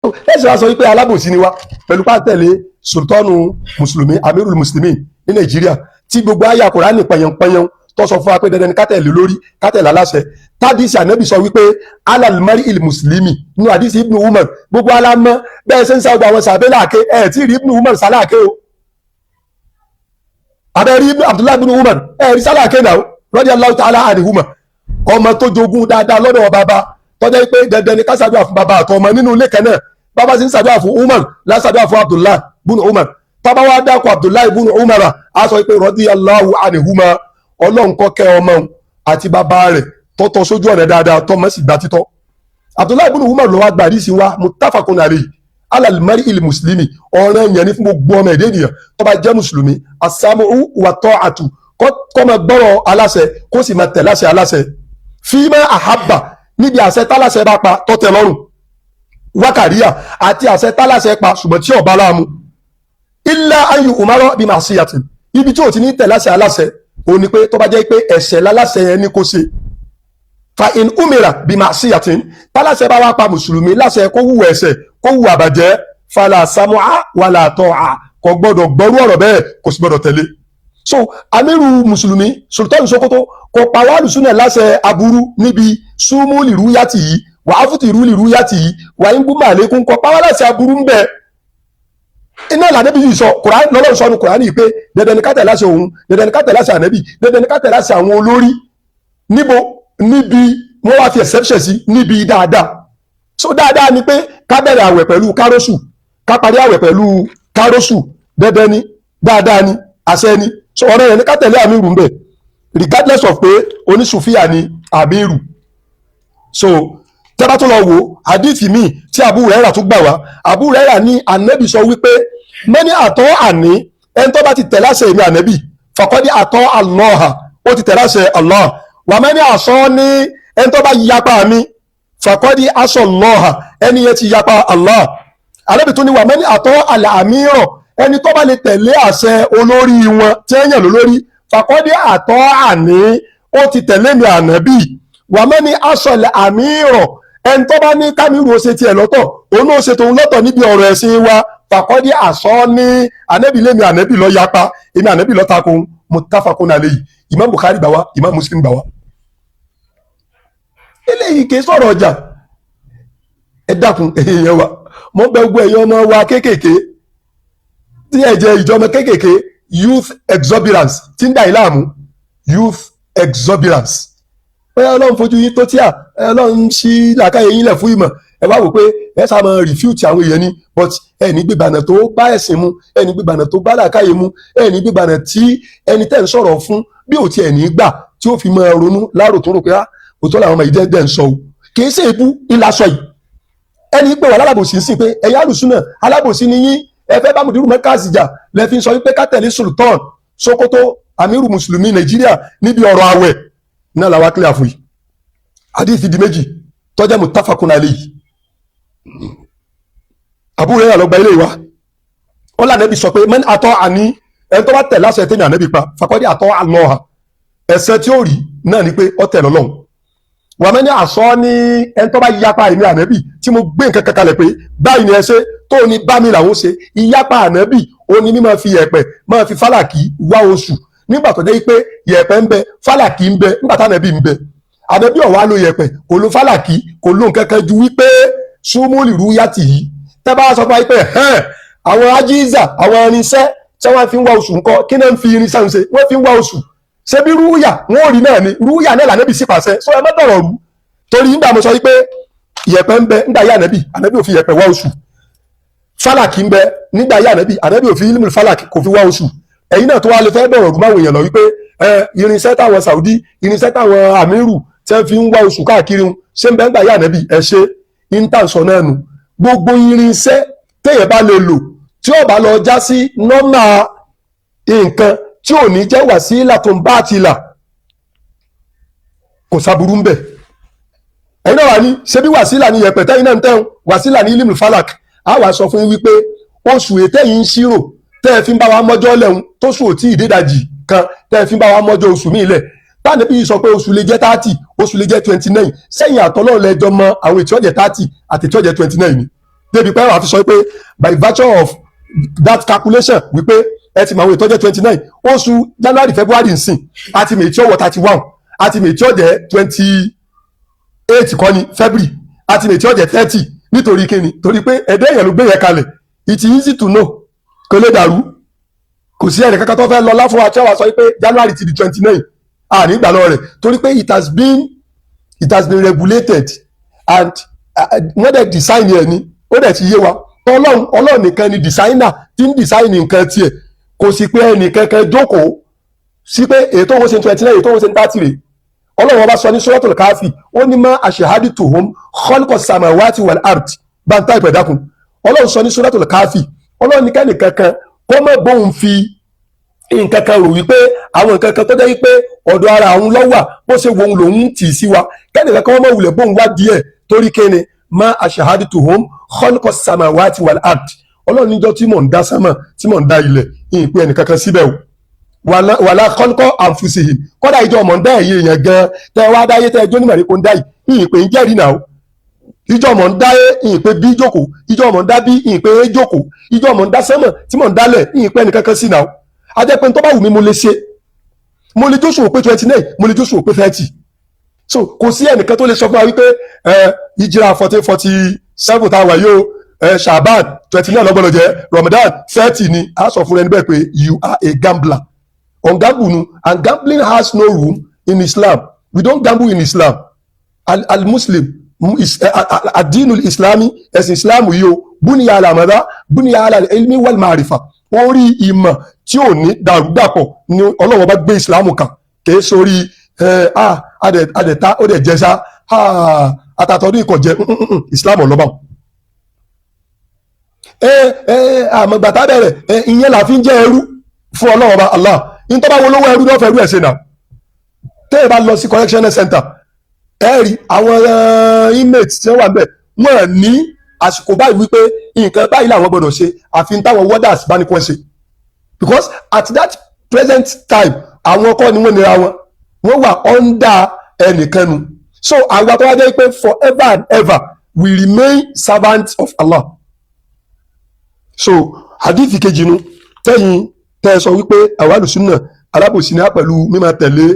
ẹ̀sìn wa sọ wípé alábòsí ni wá pẹ̀lú pàtẹ́lé sultanu mùsùlùmí amirul muslimin ní nàìjíríà tí gbogbo àyà kùránì pẹ̀yànpẹ̀yàn tó sọ fún wa pé dandan ni kátẹ̀lé lórí kátẹ̀lé aláṣẹ tádìsì ànábì sọ wípé alalmari il muslimi nínú àdìsì ibnu umar gbogbo alámọ bẹ́ẹ̀ ṣe ń sa ọgbà àwọn sàbẹ́ láàké ẹ̀ tí rí ibnu umar sáláàké o abẹ́rí abdullahi ibnu umar ẹ̀ rí sáláàké náà radiyallahu ta'ala anhuma ọmọ tó jogún dáadáa lọ́dọ̀ bàbá tọ́jà pé dandan ni ká ṣàdúrà fún bàbá àtọmọ nínú ilé kan náà bàbá sì ń ṣàdúrà fún umar lásàdúrà fún abdullahi ibnu umar tọ́ba wa dákọ̀ abdullahi ibnu umar a sọ pé radiyallahu anhuma ọlọ́run kọ́ kẹ́ ọmọ àti bàbá rẹ̀ tọ́tọ́ sójú ọ̀nà dáadáa tọ́mọ sì gbà títọ́ abdullahi ibn umar ló wá gba àdìsí wa muttafaqun alayhi alal mar'il muslimi ọ̀ràn yẹn ní fún gbogbo ọmọ èdè ènìyàn tó bá jẹ́ mùsùlùmí as-sam'u wa ta'atu kó máa gbọ́rọ̀ aláṣẹ kó sì máa tẹ̀lé àṣẹ aláṣẹ fima ahabba níbi àṣẹ táláṣẹ bá pa tó tẹ́ lọ́rùn wákàríyà àti àṣẹ táláṣẹ pa ṣùgbọ́n tí ó bá láàmú illa an yu'mara bi ma'siyatin ibi tí ò ti ní tẹ̀lé àṣẹ aláṣẹ ó ní pé tó bá jẹ́ pé ẹ̀ṣẹ̀ láláṣẹ yẹn ní kó ṣe fa in umira bí ma'siyatin táláṣẹ bá wá pa mùsùlùmí láṣẹ kó wù ẹ̀ṣẹ̀ kó wù àbàjẹ́ fala sam'a wala ta'a kò gbọ́dọ̀ gbọ́rú ọ̀rọ̀ bẹ́ẹ̀ kò sì gbọ́dọ̀ tẹ̀lé so amiru mùsùlùmí sultan sokoto kò pa wá lùsùnà láṣẹ aburú níbi súnmú lìrú yàtì yìí wà á fùtì ìrú lìrú yàtì yìí wà á ń gún màlékún kò pa wá láṣẹ aburú ń bẹ iná ìlànà bí yìí sọ kùránì lọ́lọ́run sọ ní kùránì pé dandan ni ká tẹ̀lé àṣẹ òun dandan ni ká tẹ̀lé àṣẹ ànábì dandan ni ká tẹ̀lé àṣẹ àwọn olórí níbo níbi wọ́n wá fi exception sí níbi dáadáa so dáadáa ni pé ká bẹ̀rẹ̀ àwẹ̀ pẹ̀lú kárọ́sù ká parí àwẹ̀ pẹ̀lú kárọ́sù dandan ni dáadáa ni àṣẹ ni so ọ̀rọ̀ yẹn ni ká tẹ̀lé àmírù ń bẹ̀ regardless of pé oníṣùfíà ni àmírù so tẹ́bá tó lọ wò àdìsí míì tí Abu Hurairah tún gbà wá Abu Hurairah ní ànábì sọ wípé mẹ́ni àtọ́ àní ẹni tó bá ti tẹ̀lé àṣẹ èmi ànábì faqad àtọ́ Allah ó ti tẹ̀lé àṣẹ Allah wà mẹ́ni àṣọ ní ẹni tó bá yapa mi faqad àṣọ Allah ẹni yẹn ti yapa Allah ànábì tún ní wà mẹ́ni àtọ́ al-amira ẹni tó bá lè tẹ̀lé àṣẹ olórí wọn tí ẹ yàn lólórí faqad àtọ́ àní ó ti tẹ̀lé mi ànábì wà mẹ́ni àṣọ al-amira ẹni tó bá ní kámírù ó ṣe tiẹ̀ lọ́tọ̀ òun náà ṣe tòun lọ́tọ̀ níbi ọ̀rọ̀ ẹ̀sìn wa fàkọ́dí àṣọ ní ànábì lémi ànábì lọ yapa èmi ànábì lọ takò muttafaqun alayhi Imam Bukhari gbà wá Imam Muslim gbà wá. eléyìí kì í sọ̀rọ̀ ọjà ẹ dákun èèyàn wa mo bẹ̀ gbogbo ẹ̀yàn ọmọ wa kéékèèké tí ẹ jẹ́ ìjọmọ kéékèèké youth exuberance tí ń dà yín láàmú youth exuberance ọlọ́run fojú yín tó tíà ọlọ́run ṣí làákàyè yín lẹ̀ fún ìmọ̀ ẹ wá wò pé ẹ sá máa refute àwọn èèyàn ni but ẹni gbígbànà tó bá ẹ̀sìn mu ẹni gbígbànà tó bá làákàyè mu ẹni gbígbànà tí ẹni tẹ́ ń sọ̀rọ̀ fún bí ò tiẹ̀ ní gbà tí ó fi máa ronú láàrò tó rò pé òótọ́ làwọn ọmọ yìí dẹ́ ń sọ o kì í ṣe ebú ìlàsọ yìí ẹni pé wà lálábòsí ń sìn pé ẹ̀yà àlùsùnà alábòsí ni yín ẹ fẹ́ bá mùdírù mẹ́kàsì jà lẹ fi sọ wípé ká tẹ̀lé sultan Sokoto amiru mùsùlùmí Nàìjíríà níbi ọ̀rọ̀ àwẹ̀ náà làwa clear fún yìí hadith di méjì tó jẹ́ muttafaqun alayhi Abu Hurairah ló gba ilé wa ó là nẹ́bí sọ pé man ata'ani ẹni tó bá tẹ̀ láṣẹ tẹ́mi ànẹ́bí pa faqad ata'a Allah ẹ̀ṣẹ̀ tí ó rí náà ni pé ó tẹ̀ lọ́lọ́run wà mẹ́ni àṣọ ní ẹni tó bá yapa èmi ànẹ́bí tí mo gbé nǹkan kankalẹ̀ pé báyìí ni ẹ ṣe tó ní bá mi làwọn ṣe ìyapa ànẹ́bí ó ní mímọ́ fi yẹ̀pẹ̀ máa fi fálàkì wá oṣù nígbà tó jẹ́ pé yẹ̀pẹ̀ ń bẹ fálàkì ń bẹ nígbà tánẹ́bí ń bẹ ànẹ́bí ọ̀wá ló yẹ̀pẹ̀ kò ló fálàkì kò ló nǹkan kan ju wípé súnmọ́lì rúyàtì yìí tẹ́ bá sọ fún wa pé àwọn ajíza àwọn irinṣẹ́ tí wọ́n fi ń wá oṣù ńkọ́ kí náà ń fi irinṣẹ́ ń ṣe wọ́n fi ń wá oṣù ṣé bí rúyà wọ́n ò rí náà ni rúyà náà lànẹ́bí sì pàṣẹ sọ ẹ mọ́tọ̀rọ̀ rú torí nígbà mo sọ wípé yẹ̀pẹ̀ ń bẹ nígbà yá ànẹ́bí ò fi yẹ̀pẹ̀ wá oṣù fálàkì ń bẹ nígbà yá ànẹ́bí ò fi ilmu fálàkì kò fi wá oṣù ẹ̀yin náà tó wá lè fẹ́ dọ̀rọ̀ rú máwọn èèyàn lọ wípé irinṣẹ́ táwọn Saudi irinṣẹ́ táwọn amiru tí wọ́n fi ń wá oṣù káàkiri ṣé ń bẹ nígbà yá ànẹ́bí ẹ ṣe intanṣọ náà nù gbogbo irinṣẹ́ téèyàn bá lè lò tí ó bá lọ já sí nọ́mà nǹkan tí ò ní jẹ́ wàsílà tó ń bá ti là kò sábúrú ń bẹ̀ ẹ̀yin náà wà ní ṣé bí wàsílà ní yẹ̀pẹ̀ tẹ́yìn náà ń tẹ́hùn wàsílà ní ilmu falak á wà sọ fún yín wípé oṣù ètẹ́yìn ń ṣírò tẹ́ ẹ fi ń bá wa mọ́jọ́ lẹ́hùn tó sùn ò tí ì dédàjì kan tẹ́ ẹ fi ń bá wa mọ́jọ́ oṣù míì lẹ̀ táàní bí sọ pé oṣù lè jẹ́ 30 oṣù lè jẹ́ 29 sẹ́yìn àtọ́lọ́ lẹ́jọ́ mọ àwọn ètò ọ̀jẹ̀ 30 àti ètò ọ̀jẹ̀ 29 ni débi pé wàá fi sọ pé by virtue of that calculation wípé ẹ ti mọ àwọn ìtọ́jẹ́ 29 oṣù January February nsìn àti mèjì ọwọ́ 31 àti mèjì ọjẹ́ 28 kọ́ni February àti mèjì ọjẹ́ 30 nítorí kíni torí pé ẹ̀dẹ́ èèyàn ló gbé yẹn kalẹ̀ it's easy to know kò lè dàrú kò sí ẹnì kankan tó fẹ́ lọ láfún wa tí wàá sọ pé January ti di 29 àní ìgbà lọ rẹ̀ torí pé it has been regulated and wọ́n dẹ̀ design yẹn ni ó dẹ̀ ti yé wa ọlọ́run nìkan ni designer tí ń design nǹkan tiẹ̀ kò sí pé ẹnì kankan jókòó sí pé ètò owó ṣe 29 ètò owó ṣe 30 rè ọlọ́run ọba sọ ní Suratul Kahfi ó ní ma ashhadtuhum khalqa samawati wal ard bá ń tá ìpè dákun ọlọ́run sọ ní Suratul Kahfi ọlọ́run nìkan nìkankan kó mọ̀ bóun fi nǹkan kan rò wípé àwọn nǹkan kan tó jẹ́ wípé ọ̀dọ̀ ara àwọn lọ́wà bó ṣe wo òun lòun tì í sí wa kẹ́nìkan kan mọ̀ wulẹ̀ bóun wá díẹ̀ torí kéne ma ashhadtuhum khalqa samawati wal ard ọlọ́run níjọ́ tí mò ń dá sámà tí mò ń dá ilẹ̀ ìpè ẹnìkankan síbẹ̀ o wàlá khalqa anfusihim kọ́dà ìjọ ọmọ ń dá ẹ̀yẹ èèyàn gan tẹ́ wá dáyé tẹ́ ẹjọ́ nímọ̀ ní kò ń dá yìí ìpè ń jẹ́rìí náà ìjọ ọmọ ń dá ìpè bí jókòó ìjọ ọmọ ń dá bí ìpè é jókòó ìjọ ọmọ ń dá sámà tí mò ń dálẹ̀ ìpè ẹnìkankan sí náà ajẹ́ pé tó bá wù mí mo lè ṣe mo lè jóṣù pé 29 mo lè jóṣù pé 30 so kò sí ẹnìkan tó lè sọ fún wa wípé ìjìrà 1447 tá a wà yóò Shaban 29 lọ́gbọ́dọ̀ jẹ́ Ramadan 30 ni a sọ fún ẹni bẹ́ẹ̀ pé you are a gambler ungambunu and gambling has no room in Islam we don't gamble in Islam al-Muslim ad-dinul Islami ẹ̀sìn Islam yìí o buniya ala madha buniya ala ilmi wal ma'rifa orí ìmọ̀ tí ò ní dàrúdàpọ̀ ni Ọlọ́run bá gbé ìsìlámù kan kìí sórí adẹ̀ta ó dẹ̀ jẹ́sà àtàtọ̀dún ikọ̀ jẹ́ ìsìlámù ọlọ́ba àmọ̀gbàtà bẹ̀rẹ̀ ìyẹn là fi ń jẹ́ ẹrú fún Ọlọ́run bá Allah ní tó bá wo lówó ẹrú ní ọ̀fẹ́ ẹrú ẹ̀ ṣe náà tẹ́ ẹ bá lọ sí correctional center ẹ rí àwọn inmates tí wọ́n wà bẹ̀ wọ́n ní àsìkò báyìí wípé nǹkan báyìí làwọn gbọdọ̀ ṣe àfi táwọn warders bá ní kí wọ́n ṣe because at that present time àwọn ọkọ ni wọ́n nira wọ́n wà under ẹnìkan nu so àwa tó wá jẹ́ pé forever and ever we remain servants of Allah so hadith kejì nu tẹ́yìn tẹ́ ẹ sọ wípé àwa àlùsùnnà alábòsí ni á pẹ̀lú mímọ̀ tẹ̀lé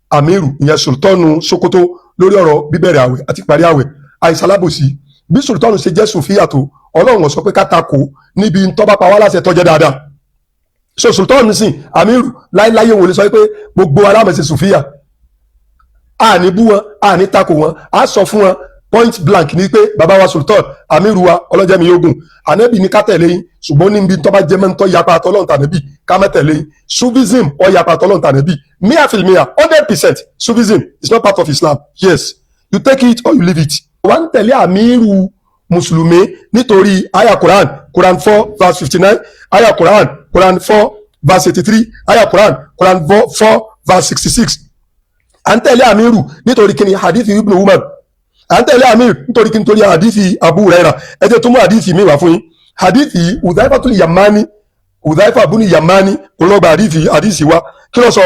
amiru ìyẹn sultanu Sokoto lórí ọ̀rọ̀ bíbẹ̀rẹ̀ àwẹ̀ àti parí àwẹ̀ àìsàn alábòsí bí sultanu ṣe jẹ́ sùfíà tó ọlọ́run sọ pé ká takò níbi tó bá pa wá láṣẹ tó jẹ́ dáadáa so sultanu sìn amiru láíláyé wò lè sọ pé gbogbo alámọ̀ṣe sùfíà àní bú wọn àní takò wọn á sọ fún wọn point blank ní pé bàbá wa sultan amiru wa ọlọ́jẹ́mi ogun ànábì ní ká tẹ̀lé yín ṣùgbọ́n níbi tó bá jẹ́ mẹ́ńtọ́ yapa àtọ́lọ́run tànábì ká má tẹ̀lé yín sufism ó yapa àtọ́lọ́run tànábì mia fil mia 100% sufism is not part of Islam yes you take it or you leave it wọ́n ń tẹ̀lé àmírù mùsùlùmí nítorí aya Quran 4 verse 59 aya Quran 4 verse 83 aya Quran 4 verse 66 à ń tẹ̀lé àmírù nítorí kíni hadith Ibn Umar à ń tẹ̀lé àmírù nítorí kíni torí hadith Abu Hurairah ẹ jẹ́ tó mú hadith mi wá fún yín hadith Udhaifatul Yamani Udhaifa buni Yamani olóògbà hadith wa kí ló sọ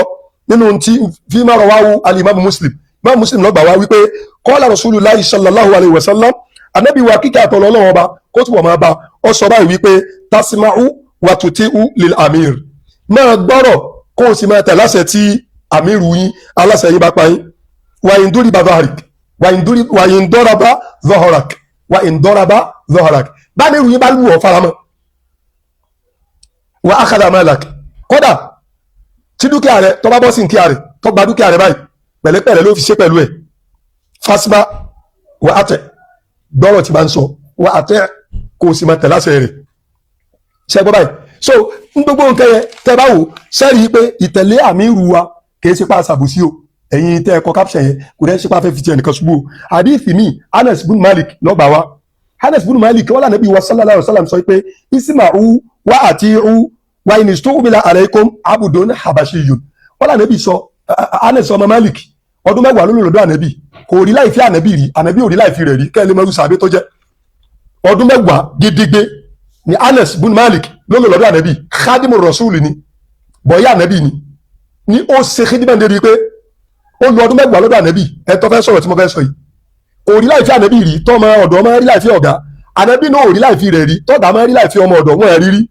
nínú tí fi máa rawahu al-Imam Muslim Imam Muslim lọ́gbà wá wípé qala Rasulullahi sallallahu alayhi wa sallam anabi wa kíkẹ́ àtọ̀lọ́ ọlọ́wọ́ ọba kó túbọ̀ máa bá ọ sọ báyìí wípé tasma'u wa tuti'u lil amir máa gbọ́rọ̀ kó o sì máa tẹ̀ láṣẹ tí amiru yín aláṣẹ yín bá pa yín wa in duriba dhahrak wa in daraba dhahrak wa in daraba dhahrak bá amiru yín bá lù ọ́ faramọ́ wa akhadha malak kódà tí dúkìá rẹ̀ tó bá bọ́ sí nkíá rẹ̀ tó gba dúkìá rẹ̀ báyìí pẹ̀lẹ́pẹ̀lẹ́ ló fi ṣe pẹ̀lú ẹ̀ fásitì wà á tẹ̀ gbọ́rọ̀ tí bá ń sọ wà á tẹ̀ kó o sì máa tẹ̀ láṣẹ rẹ̀ ṣe gbọ́ báyìí so ń gbogbo nǹkan yẹn tẹ́ bá wò sẹ́rí pé ìtẹ̀lé àmírù wa kì í ṣe pa àṣàbòsí o ẹ̀yin tẹ́ ẹ̀kọ́ caption yẹn kò dẹ́ ṣe pa fẹ́ fi ti ẹnìkan ṣubú o hadithi mi Anas bin Malik lọ́gbà wa Anas bin Malik wọ́n lànà bí wa sallallahu alayhi wa sallam sọ pé isma'u wa ati'u wa in istu'mila alaykum abudun habashiyun wọ́n lànà bí sọ Anas ọmọ Malik ọdún mẹ́wàá ló lò lọ́dọ̀ ànábì kò rí láì fi ànábì rí ànábì ò rí láì fi rẹ̀ rí kẹ́lẹ́ mẹ́rù sàbẹ́ tó jẹ́ ọdún mẹ́wàá gidigbe ni Anas bin Malik ló lò lọ́dọ̀ ànábì khadimu rasul ni bọ̀yá ànábì ni ó ṣe khidimah débi pé ó lo ọdún mẹ́wàá lọ́dọ̀ ànábì ẹ tó fẹ́ sọ̀rọ̀ tí mo fẹ́ sọ yìí kò rí láì fi ànábì rí tọ́mọ ọ̀dọ́ ọmọ rí láì fi ọ̀gá ànábì náà ò rí láì fi rẹ̀ rí tọ́gà máa rí láì fi ọmọ ọ̀dọ̀ wọn rí rí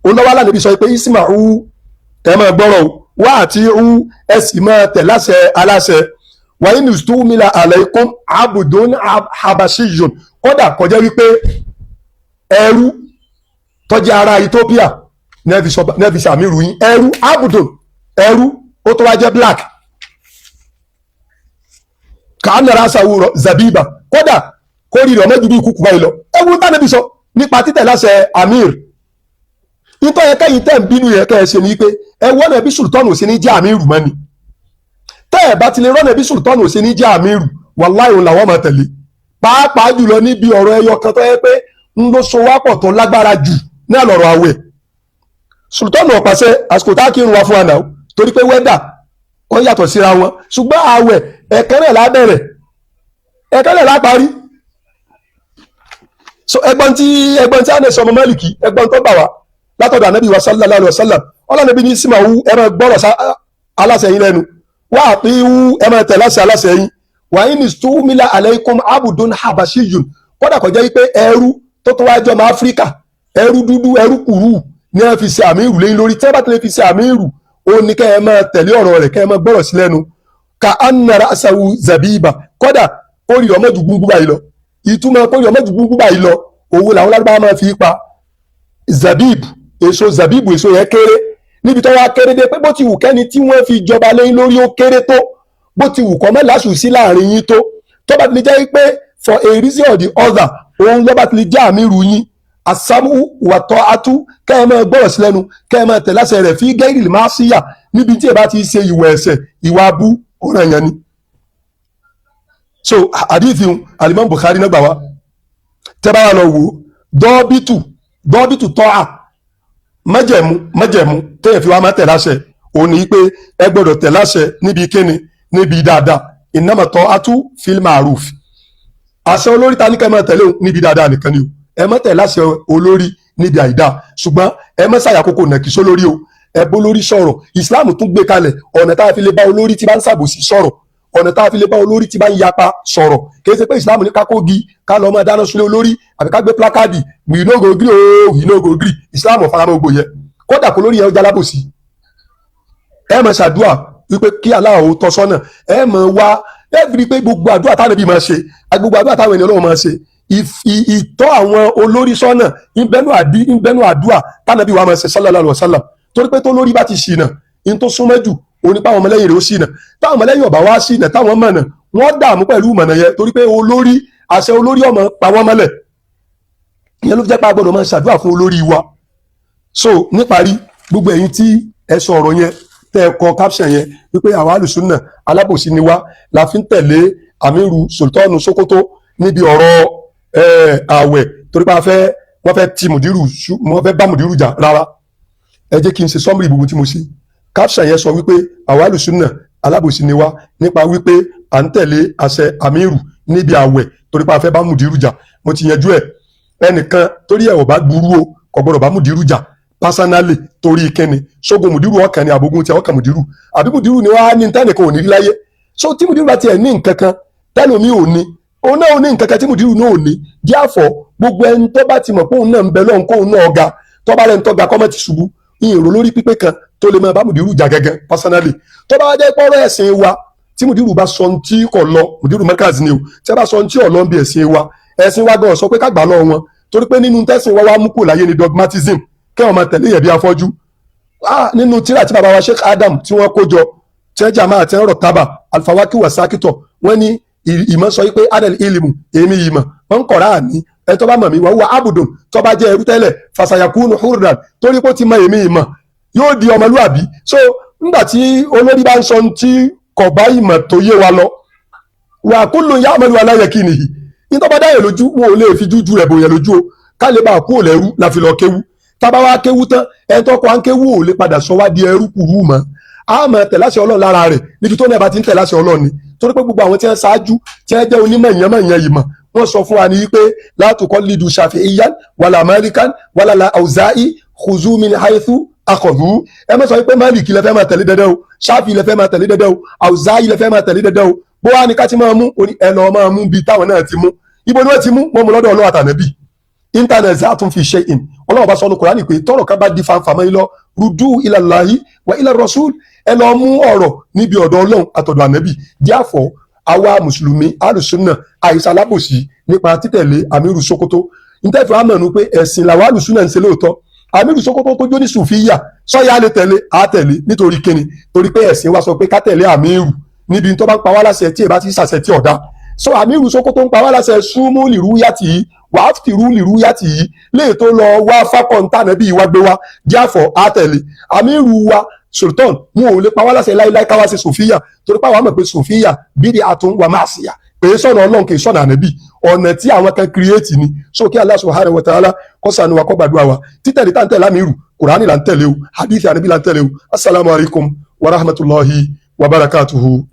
olówó alánàbí sọ pé isma'u ẹ máa gbọ́rọ̀ wá àti ẹ sì máa tẹ̀ láṣẹ aláṣẹ wa in ustumila alaykum abdun habashiyun kódà kọjá wípé ẹrú tó jẹ́ ará Ethiopia nẹ́ẹ̀fì sàmìrù yín ẹrú abdun ẹrú ó tó wá jẹ́ black kàánàrà sàwùrọ̀ zabiba kódà kórìíra ọmọ ìdúdú ìkúkú báyìí lọ ẹwú tánàbí sọ nípa títẹ̀ láṣẹ amir nítorí kẹ́yìn tẹ́ ń bínú yẹn kẹ́ ẹ ṣe ni pé ẹ wọ́n ẹbí sultan ò sí ní jẹ́ àmírù mọ́ni tẹ́ ẹ bá ti lè rọ́nà ẹbí sultan ò sí ní jẹ́ àmírù wàláhì òun làwọn máa tẹ̀lé pàápàá jùlọ níbi ọ̀rọ̀ ẹyọ kan tó yẹ pé ń lọ so wápọ̀ tó lágbára jù ní àlọ́rọ̀ àwẹ̀ sultan ò pàṣẹ àsìkò tá a kírun wa fún àná torí pé wẹ́dà kọ́ yàtọ̀ síra wọn ṣùgbọ́n àwẹ̀ ẹ̀kẹ́rẹ̀ lábẹ̀rẹ̀ ẹ̀kẹ́rẹ̀ láparí so ẹgbọ́n tí Anas ọmọ Málìkì ẹgbọ́n tó gbà wá látọ̀dọ̀ ànábì wa sallallahu alayhi wa sallam ọlọ́nàbí ní símàwú ẹ máa gbọ́rọ̀ aláṣẹ yín lẹ́nu wá àpéwú ẹ máa tẹ̀ láṣẹ aláṣẹ yín wà ní istumila alaykum abudun habashiyun kódà kọjá yí pé ẹrú tó tó wájọ́ ọmọ Áfíríkà ẹrú dúdú ẹrú kùrú ní ẹ fi ṣe àmì ìrù lẹ́yìn lórí tí ẹ bá tilẹ̀ fi ṣe àmì ìrù ó ní kẹ́ ẹ máa tẹ̀lé ọ̀rọ̀ rẹ̀ kẹ́ ẹ máa gbọ́rọ̀ sí lẹ́nu ka anna ra'sahu zabiba kódà kórìí ọmọ ju gbúgbú báyìí lọ ìtumọ̀ kórìí ọmọ ju gbúgbú báyìí lọ owó làwọn lágbára máa fi pa zabib èso zabibu èso yẹn kéré níbi tó wá kéré dé pé bó ti wù kẹ́ni tí wọ́n fi jọba lẹ́yìn lórí ó kéré tó bó ti wù kọ́ mọ́ láṣù sí láàrin yín tó bá ti lè jẹ́ pé for a reason or the other òun lọ́ba ti lè jẹ́ àmì ìrù yín asamu wàtọ́ atú kẹ́ ẹ máa gbọ́rọ̀ sí lẹ́nu kẹ́ ẹ máa tẹ̀ láṣẹ rẹ̀ fi gẹ́rì máa síyà níbi tí ẹ bá ti ṣe ìwà ẹ̀ṣẹ̀ ìwà abú ọ̀ràn yẹn ni. so àdìsí alimam Bukhari náà gbà wá tẹ́ bá wà lọ wò dọ́bìtù tọ́à májẹ̀mú téèyàn fi wá máa tẹ̀ láṣẹ òun ni pé ẹ gbọ́dọ̀ tẹ̀ láṣẹ níbi kíni níbi dáadáa innama ta'atu fil ma'ruf àṣẹ olórí ta ní kẹ́ ẹ máa tẹ̀lé níbi dáadáa nìkan ni o ẹ má tẹ̀ láṣẹ olórí níbi àìdá ṣùgbọ́n ẹ má ṣàyàkókò nàkí sólórí o ẹ bó lórí sọ̀rọ̀ ìsìláàmù tún gbé kalẹ̀ ọ̀nà tá a fi lè bá olórí tí bá ń ṣàbòsí sọ̀rọ̀ ọ̀nà tá a fi lè bá olórí tí bá ń yapa sọ̀rọ̀ kì í ṣe pé ìsìláàmù ní kákógi ká lọ máa dáná sílé olórí àbí ká gbé plákáàdì we no go gree o we no go gree ìsìláàmù faramọ́ gbò yẹ kódà kó lórí yẹn ó jalábòsí ẹ máa ṣàdúà wípé kí Allah ó tọ́ sọ́nà ẹ máa wá ẹ fi rí pé gbogbo àdúrà táwọn ẹbí máa ṣe gbogbo àdúrà táwọn ènìyàn náà máa ṣe ìtọ́ àwọn olórí sọ́nà ìbẹ́nu àdúà tánàbí wa máa ṣe sallallahu alaihi wasallam torí pé tó lórí bá ti ṣìnà in tó súnmọ́ jù onípa àwọn ọmọlẹ́yìn rẹ̀ ó ṣìnà táwọn ọmọlẹ́yìn ọ̀bà wá ṣìnà táwọn mọ̀nà wọ́n dààmú pẹ̀lú mọ̀nà yẹn torí pé olórí àṣẹ olórí ọmọ pa wọ́n mọ́lẹ̀ ìyẹn ló jẹ́ pé a gbọ́dọ̀ máa ṣàdúrà fún olórí wa so níparí gbogbo ẹ̀yin tí ẹ sọ ọ̀rọ̀ yẹn tẹ́ ẹ kọ caption yẹn wípé àwa alùsùnà alábòsí ni wá la fi ń tẹ̀lé Amiru Sultanu Sokoto níbi ọ̀rọ̀ ààwẹ̀ torí pé wọ́n fẹ́ ti mùdírù wọ́n fẹ́ bá mùdírù jà rárá ẹ jẹ́ kí n ṣe sọ́mùrì gbogbo tí mo ṣe caption yẹn sọ wípé àwa alùsùnà alábòsí ni wá nípa wípé à ń tẹ̀lé àṣẹ Amiru níbi ààwẹ̀ torí pé a fẹ́ bá mùdírù jà mo ti yanjú ẹ̀ ẹnìkan torí ẹ̀ ò bá burú o kò gbọ́dọ̀ bá mùdírù jà personally torí ìkẹni ṣógun mùdírù ọkàn ni àbógun tí ọkàn mùdírù àbí mùdírù ni wàá ní tẹnìkan ò ní rí láyé so tí mùdírù bá tiẹ̀ ní nǹkan kan tẹlomi ò ní òun náà ò ní nǹkan kan tí mùdírù náà ò ní díàfọ̀ gbogbo ẹni tó bá ti mọ̀ pé òun náà ń bẹ lọ́hùn kóun náà ga tó bá rẹ̀ ń tọ́ga kọ́mọ̀ ti ṣubú ìrò lórí pípé kan tó lè máa bá mùdírù jà gẹ́gẹ́ personally tó bá jẹ́ pọ́rọ̀ ẹ̀sìn wa tí mùdírù bá sọ tí kò lọ mùdírù mẹ́kàzì ni o tí a bá sọ tí ò lọ ń bí ẹ̀sìn wa gan sọ pé ká gbà lọ wọn torí pé nínú tẹ́sìn wa wá mú kò láyé ni dogmatism kẹ́wọ̀n máa tẹ̀lé yẹ̀ bí afọ́jú nínú tíra tí bàbá wa Sheikh Adam tí wọ́n kó jọ tẹ́jà máa tẹ́ ọ̀rọ̀ tábà alfawaki wa sákìtọ̀ wọ́n ní ìmọ̀ sọ wípé adel ilimu èmi ìmọ̀ wọ́n ń kọ̀rá àní ẹ tó bá mọ̀ mí wọ́n wá abudun tó bá jẹ́ ẹrú tẹ́lẹ̀ fasayakunu hurdan torí pé ó ti mọ èmi ìmọ̀ yóò di ọmọlúwàbí so nígbà tí olórí bá ń sọ tí kò bá ìmọ̀ tó yé wa lọ wà kullu ya'malu ala yakinihi ní tó bá dáyẹ̀ lójú wọn ò lè fi jújú rẹ̀ bòyẹ̀ lójú o ká lè bá kú ò lẹ́rú la fi lọ kéwú tábà wá kéwú tán ẹni tó kọ́ à ń kéwú ò lè padà sọ wá di ẹrú kùrú mọ́ a máa tẹ̀láṣẹ Ọlọ́run lára rẹ̀ níbi tó náà bá ti ń tẹ̀láṣẹ Ọlọ́run ni torí pé gbogbo àwọn tí wọ́n ṣáájú tí wọ́n jẹ́ onímọ̀ ìyẹn ìmọ̀ wọ́n sọ fún wa ní wípé la tuqallidu Shafi'iyyan wala Malikan wala Awza'i khuzu min haythu akhadhu ẹ má sọ wípé Maliki lẹ fẹ́ máa tẹ̀lé dẹ́dẹ́ o Shafi'i lẹ fẹ́ máa tẹ̀lé dẹ́dẹ́ o Awza'i lẹ fẹ́ máa tẹ̀lé dẹ́dẹ́ o bó wá ní ká ti máa mú ẹ lọ máa mú bí táwọn náà ti mú ibo ni wọ́n ti mú wọn mú lọ́dọ̀ Ọlọ́run àtànẹ́bì internet àtún fi ṣe in ọlọ́run bá sọ ní Kùránì pé tọ́rọ̀ ká bá di fanfàmọ́ yín lọ rudu ilallahi wa ila rasul ẹ lọ mú ọ̀rọ̀ níbi ọ̀dọ̀ ọlọ́run àtọ̀dọ̀ ànábì díàfọ̀ àwa mùsùlùmí alùsùnà àìsàn alábòsí nípa títẹ̀lé Amiru Sokoto nítorí fún amẹ̀nu pé ẹ̀sìn làwọn alùsùnà ń ṣe lóòótọ́ Amiru Sokoto tó jó ní sùfíyà sọ́yà lè tẹ̀lé àtẹ̀lé nítorí kíni torí pé ẹ̀sìn wa sọ pé ká tẹ̀lé Amiru níbi tó bá ń pa wá láṣẹ tí èbá ti ṣàṣẹ tí ọ̀dá so Amiru Sokoto ń pa wá láṣẹ súnmú lìrúyàtì yìí wàá tìrú lìrúyàtì yìí léè tó lọ wá fákọ̀ǹtà nàbí ìwà gbé wa jáfọ̀ àtẹ̀lé Amiru wa sultan wọn ò lè pa wá láṣẹ láíláí káwá ṣe sòfíà torí pé àwọn àmọ̀ pé sòfíà bídí àtún wà máa ṣìyà pé sọ̀nà ọlọ́run kì í sọ̀nà ànábì ọ̀nà tí àwọn kan kírẹ́ẹ̀tì ni so kí Allah subhanahu wa ta'ala kó ṣàánú wa kó gbàdúrà wa títẹ̀lé tá ń tẹ̀lé Amiru Kùránì là ń tẹ̀lé o hadith ànábì là ń tẹ̀lé o assalamu alaikum wa rahmatullahi wa barakatuhu.